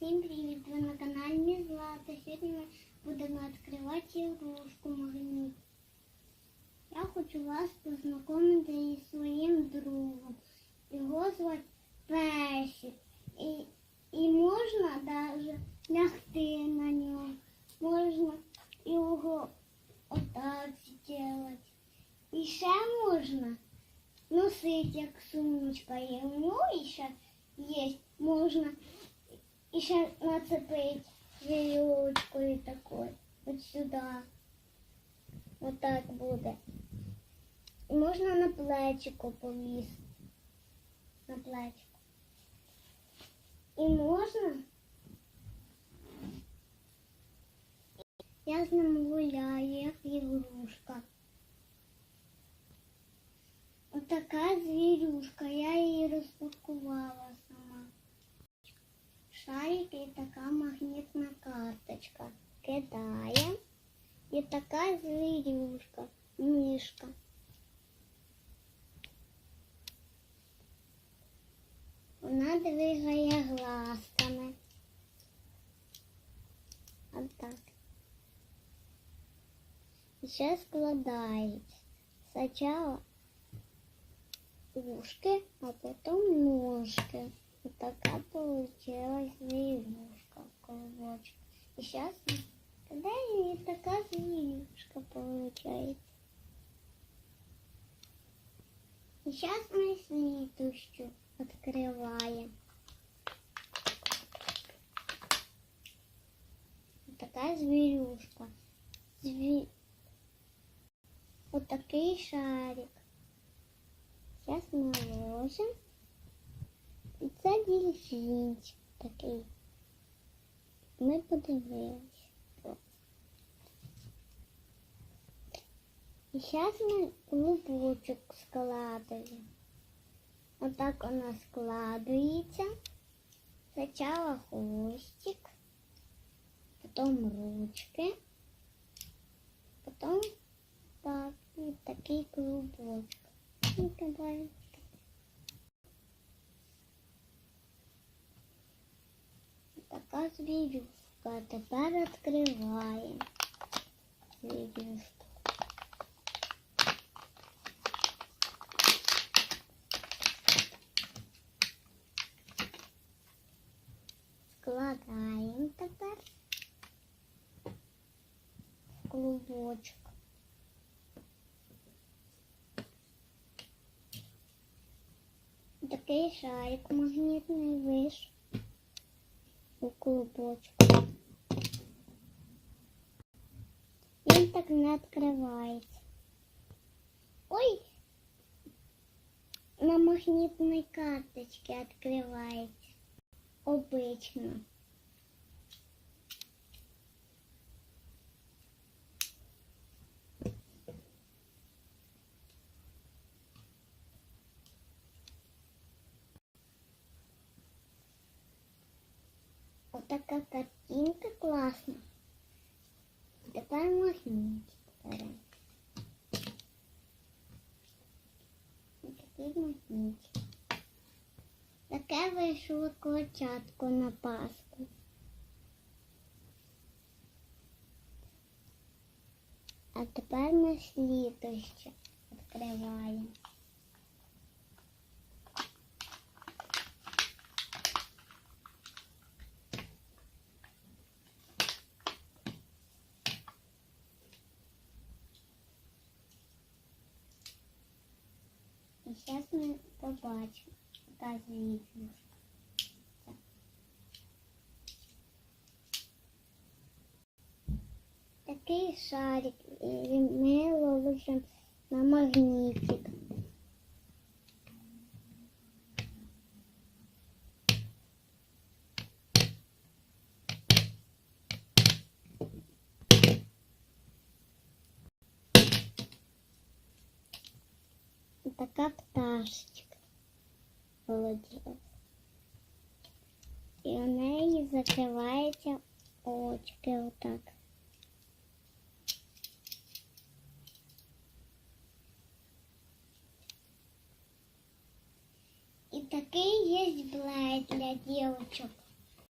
Всім привіт! Ви на каналі Злата. Сьогодні ми будемо відкривати ігрушку магніт. Я хочу вас познайомити із своїм другом. Його звати Персик. І можна навіть лягти на нього. Можна його отак зробити. І ще можна носити як сумочка. І у нього ще є. Можна и ще нацепить веревочкой такой, вот сюда. Вот так буде. І можна на плечико повісити. На плечико. І можна. Я з ним гуляю, як ігрушка. Ось така звірюшка, я її розпакувала сама. Шарик і така магнітна карточка. Кидаємо. І така звірюшка, мишка. Вона двигає глазками. Отак. І ще складається. Спочатку ушки, а потім ножки. Вот такая получилась зверюшка, колобочек. И сейчас, когда и такая зверюшка получается. И сейчас мы следующую открываем. Вот такая зверюшка. Вот такой шарик. Сейчас мы ложим. І це дельфінчик такий. Ми подивилися. І зараз ми клубочок складаємо. Отак у нас складується. Спочатку хвостик, потім ручки, потім так, і такий клубочок. І кидаємо. Така звірюшка. Тепер відкриваємо звірюшку. Складаємо тепер в клубочок. Такий шарик магнітний вийшов у клубочку. Він так не відкривається. Ой! На магнітній карточці відкривається. Обично. Вот такая картинка классная. Тепер магнитик беремо. Такий магнитик. Таке вийшло колочатко на Пасху. А тепер ми слідуще відкриваємо. І зараз ми побачимо, яка звірюшка. Такий шарик, і ми ложимо на магнітик. Така пташечка получилась. І у неї закриваються очки отак. І такий є блейд для дівчинок.